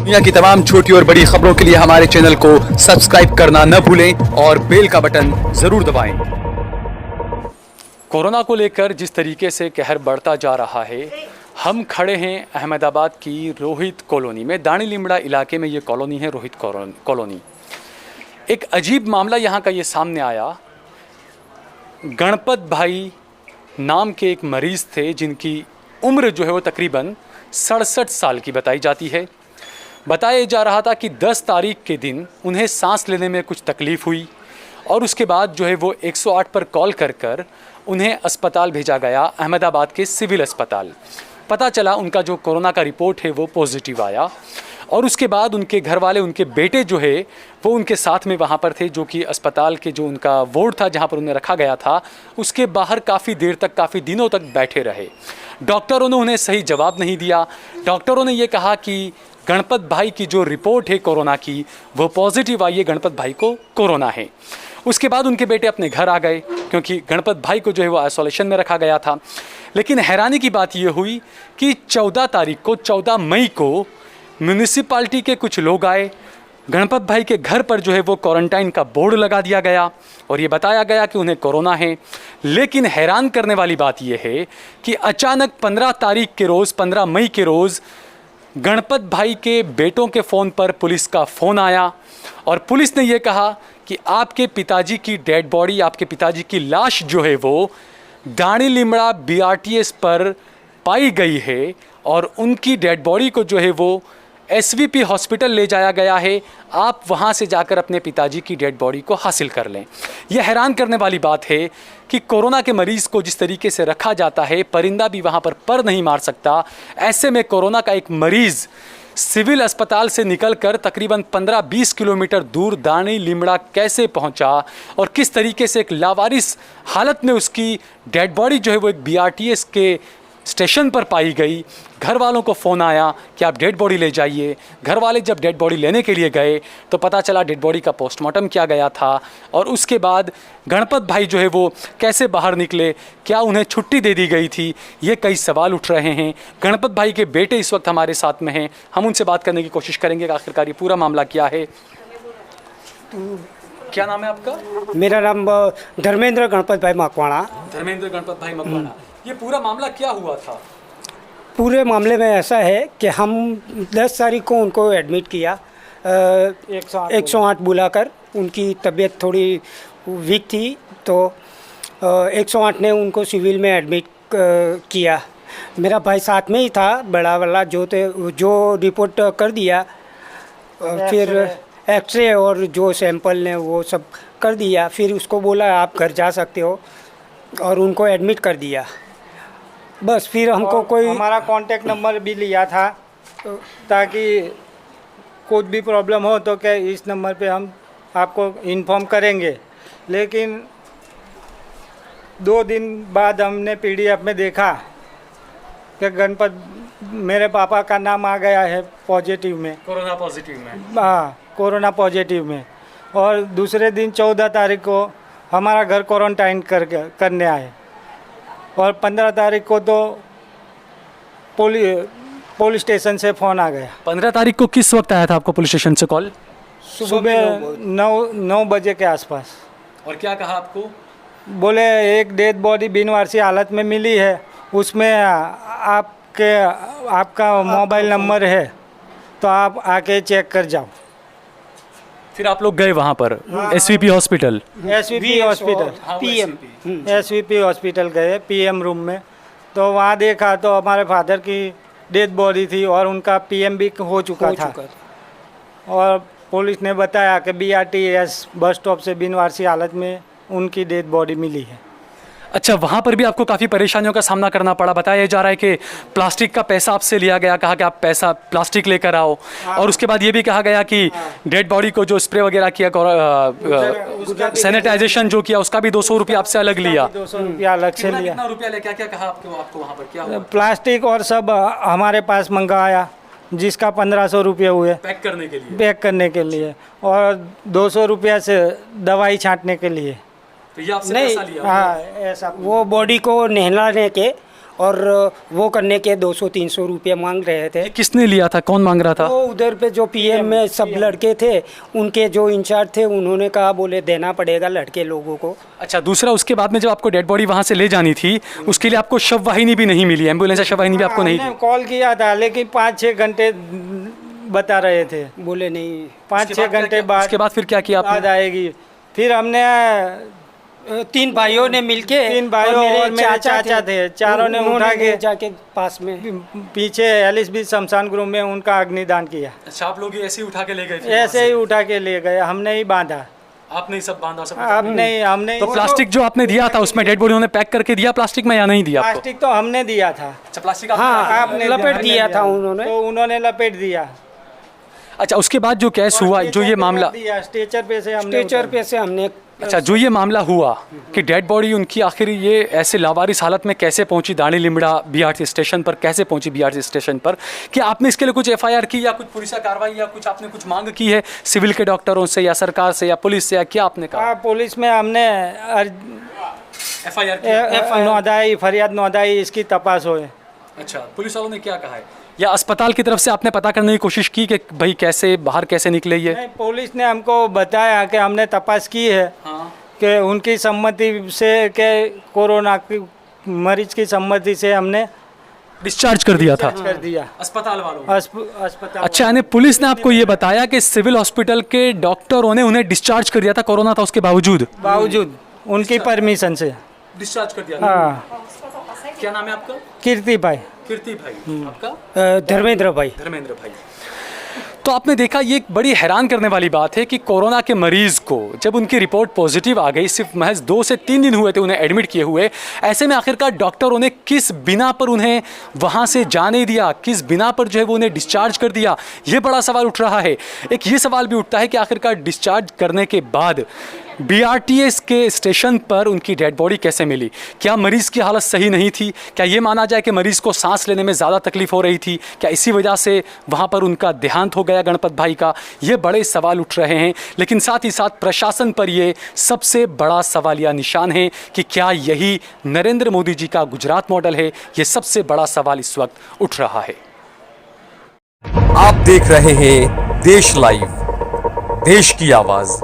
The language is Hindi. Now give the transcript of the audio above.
दुनिया की तमाम छोटी और बड़ी खबरों के लिए हमारे चैनल को सब्सक्राइब करना न भूलें और बेल का बटन ज़रूर दबाएं। कोरोना को लेकर जिस तरीके से कहर बढ़ता जा रहा है, हम खड़े हैं अहमदाबाद की रोहित कॉलोनी में। दानी लिमड़ा इलाके में ये कॉलोनी है, रोहित कॉलोनी। एक अजीब मामला यहाँ का ये सामने आया। गणपत भाई नाम के एक मरीज़ थे जिनकी उम्र जो है वो तकरीबन 67 साल की बताई जाती है। बताया जा रहा था कि 10 तारीख के दिन उन्हें सांस लेने में कुछ तकलीफ़ हुई और उसके बाद जो है वो 108 पर कॉल कर उन्हें अस्पताल भेजा गया, अहमदाबाद के सिविल अस्पताल। पता चला उनका जो कोरोना का रिपोर्ट है वो पॉजिटिव आया और उसके बाद उनके घर वाले, उनके बेटे जो है वो उनके साथ में वहाँ पर थे, जो कि अस्पताल के जो उनका वार्ड था जहाँ पर उन्हें रखा गया था उसके बाहर काफ़ी देर तक, काफ़ी दिनों तक बैठे रहे। डॉक्टरों ने उन्हें सही जवाब नहीं दिया। डॉक्टरों ने ये कहा कि गणपत भाई की जो रिपोर्ट है कोरोना की वो पॉजिटिव आई है, गणपत भाई को कोरोना है। उसके बाद उनके बेटे अपने घर आ गए क्योंकि गणपत भाई को जो है वो आइसोलेशन में रखा गया था। लेकिन हैरानी की बात ये हुई कि 14 मई को म्यूनिसिपालिटी के कुछ लोग आए, गणपत भाई के घर पर जो है वो क्वारंटाइन का बोर्ड लगा दिया गया और ये बताया गया कि उन्हें कोरोना है। लेकिन हैरान करने वाली बात यह है कि अचानक 15 मई के रोज़ गणपत भाई के बेटों के फ़ोन पर पुलिस का फ़ोन आया और पुलिस ने यह कहा कि आपके पिताजी की डेड बॉडी, आपके पिताजी की लाश जो है वो दानी लिमड़ा BRTS पर पाई गई है और उनकी डेड बॉडी को जो है वो SVP हॉस्पिटल ले जाया गया है। आप वहां से जाकर अपने पिताजी की डेड बॉडी को हासिल कर लें। यह हैरान करने वाली बात है कि कोरोना के मरीज़ को जिस तरीके से रखा जाता है, परिंदा भी वहां पर नहीं मार सकता। ऐसे में कोरोना का एक मरीज़ सिविल अस्पताल से निकलकर तकरीबन 15-20 किलोमीटर दूर दानी लिमड़ा कैसे पहुंचा और किस तरीके से एक लावारिस हालत में उसकी डेड बॉडी जो है वो एक BRTS के स्टेशन पर पाई गई। घर वालों को फ़ोन आया कि आप डेड बॉडी ले जाइए। घर वाले जब डेड बॉडी लेने के लिए गए तो पता चला डेड बॉडी का पोस्टमार्टम किया गया था और उसके बाद गणपत भाई जो है वो कैसे बाहर निकले, क्या उन्हें छुट्टी दे दी गई थी, ये कई सवाल उठ रहे हैं। गणपत भाई के बेटे इस वक्त हमारे साथ में हैं, हम उनसे बात करने की कोशिश करेंगे कि आखिरकार ये पूरा मामला क्या है। क्या नाम है आपका? मेरा नाम धर्मेंद्र गणपत भाई मकवाणा। धर्मेंद्र गणपत भाई मकवाणा, ये पूरा मामला क्या हुआ था? पूरे मामले में ऐसा है कि हम 10 तारीख को उनको एडमिट किया 108 बुलाकर। उनकी तबीयत थोड़ी वीक थी तो 108 ने उनको सिविल में एडमिट किया। मेरा भाई साथ में ही था, बड़ा वाला जो रिपोर्ट कर दिया। फिर एक्सरे और जो सैंपल ने वो सब कर दिया। फिर उसको बोला आप घर जा सकते हो और उनको एडमिट कर दिया। बस फिर हमको कोई हमारा कांटेक्ट नंबर भी लिया था ताकि कुछ भी प्रॉब्लम हो तो क्या इस नंबर पे हम आपको इन्फॉर्म करेंगे। लेकिन 2 दिन बाद हमने PDF में देखा कि गणपत मेरे पापा का नाम आ गया है पॉजिटिव में, कोरोना पॉजिटिव में। हाँ, कोरोना पॉजिटिव में। और दूसरे दिन 14 तारीख को हमारा घर क्वारंटाइन करने आए और 15 तारीख को तो पुलिस स्टेशन से फ़ोन आ गया। 15 तारीख को किस वक्त आया था आपको पुलिस स्टेशन से कॉल? सुबह 9 बजे के आसपास। और क्या कहा आपको? बोले एक डेड बॉडी बिनवारसी हालत में मिली है, उसमें आपका मोबाइल नंबर है तो आप आके चेक कर जाओ। फिर आप लोग गए वहाँ पर SVP hospital? SVP hospital, SVP hospital गए PM रूम में। तो वहाँ देखा तो हमारे फादर की डेड बॉडी थी और उनका PM भी हो चुका था। और पुलिस ने बताया कि BRTS बस स्टॉप से बिनवारसी हालत में उनकी डेड बॉडी मिली है। अच्छा, वहाँ पर भी आपको काफ़ी परेशानियों का सामना करना पड़ा। बताया जा रहा है कि प्लास्टिक का पैसा आपसे लिया गया, कहा कि आप पैसा प्लास्टिक लेकर आओ। और उसके बाद ये भी कहा गया कि डेड बॉडी को जो स्प्रे वगैरह किया, सैनिटाइजेशन जो किया, उसका भी 200 रुपया आपसे अलग लिया। 200 रुपया अलग से लिया। कितना रुपया ले, क्या क्या कहा आपको वहाँ पर क्या हुआ? प्लास्टिक और सब हमारे पास मंगाया जिसका 1500 रुपये हुए पैक करने के लिए और 200 रुपया से दवाई छांटने के लिए। तो ये आपसे नहीं, पैसा लिया? हाँ, ऐसा वो बॉडी को नहलाने के और वो करने के 200-300 रुपये मांग रहे थे। ये किसने लिया था, कौन मांग रहा था? वो उधर पे जो पीएम में सब लड़के थे, उनके जो इंचार्ज थे, उन्होंने कहा बोले देना पड़ेगा लड़के लोगों को। अच्छा, दूसरा उसके बाद में जब आपको डेड बॉडी वहाँ से ले जानी थी, उसके लिए आपको शव वाहिनी भी नहीं मिली, एम्बुलेंस या शव वाहिनी भी आपको नहीं हमने कॉल किया था लेकिन 5-6 घंटे बता रहे थे, बोले नहीं। 5-6 घंटे बाद उसके बाद फिर क्या किया बाद आपने? आएगी। फिर हमने 3 भाइयों ने मिलके, 3 भाइयों और मेरे चाचा थे, चारों ने उन्होंने उठा के जाके पास में पीछे एलिसबी शमशान गृह में उनका अग्निदान किया। अच्छा, आप लोग ऐसे ही उठा के ले गए? ऐसे ही उठा के ले गए, हमने ही बांधा। आपने ही सब बांधा सब? हमने तो प्लास्टिक जो आपने दिया था उसमें डेड बॉडी उन्होंने पैक करके दिया प्लास्टिक में या नहीं दिया आपको? प्लास्टिक तो हमने दिया था। अच्छा, प्लास्टिक हाँ, आपने लपेट हमने दिया था उन्होंने। तो उन्होंने लपेट दिया। अच्छा, उसके बाद जो केस हुआ, जो ये मामला स्ट्रेचर पे से हमने स्ट्रेचर पे से हमने अच्छा, जो ये मामला हुआ कि डेड बॉडी उनकी आखिर ये ऐसे लावारिस हालत में कैसे पहुंची दाढ़ी लिमड़ा बीआरटी स्टेशन पर, कैसे पहुंची बीआरटी स्टेशन पर? क्या आपने इसके लिए कुछ एफआईआर की या कुछ पुलिस कार्रवाई या कुछ आपने कुछ मांग की है सिविल के डॉक्टरों से या सरकार से या पुलिस से, या क्या आपने कहा? हाँ, पुलिस में हमने एफआईआर नोंदाई, फरियाद नोंदाई, इसकी तपास होए। अच्छा, पुलिस वालों ने क्या कहा है या अस्पताल की तरफ से आपने पता करने की कोशिश की कि भाई कैसे बाहर कैसे निकले ये? नहीं, पुलिस ने हमको बताया कि हमने तपास की है, हाँ। कि उनकी सम्मति से, के कोरोना की मरीज की सम्मति से हमने डिस्चार्ज कर दिया था कर दिया अस्पताल वालों। अस्पताल। अच्छा, यानी पुलिस ने आपको ये बताया कि सिविल हॉस्पिटल के डॉक्टरों ने उन्हें डिस्चार्ज कर दिया था, कोरोना था उसके बावजूद उनकी परमिशन से डिस्चार्ज कर दिया था? हाँ। क्या नाम है आपका? कीर्ति भाई। कीर्ति भाई। आपका? धर्मेंद्र भाई। धर्मेंद्र भाई। तो आपने देखा, ये एक बड़ी हैरान करने वाली बात है कि कोरोना के मरीज को जब उनकी रिपोर्ट पॉजिटिव आ गई, सिर्फ महज 2 से 3 दिन हुए थे उन्हें एडमिट किए हुए, ऐसे में आखिरकार डॉक्टरों ने किस बिना पर उन्हें वहाँ से जाने दिया, किस बिना पर जो है वो उन्हें डिस्चार्ज कर दिया, ये बड़ा सवाल उठ रहा है। एक ये सवाल भी उठता है कि आखिरकार डिस्चार्ज करने के बाद बीआरटीएस के स्टेशन पर उनकी डेड बॉडी कैसे मिली? क्या मरीज़ की हालत सही नहीं थी? क्या ये माना जाए कि मरीज़ को सांस लेने में ज़्यादा तकलीफ हो रही थी? क्या इसी वजह से वहाँ पर उनका देहांत हो गया गणपत भाई का? ये बड़े सवाल उठ रहे हैं, लेकिन साथ ही साथ प्रशासन पर ये सबसे बड़ा सवालिया निशान है कि क्या यही नरेंद्र मोदी जी का गुजरात मॉडल है? ये सबसे बड़ा सवाल इस वक्त उठ रहा है। आप देख रहे हैं देश लाइव, देश की आवाज़।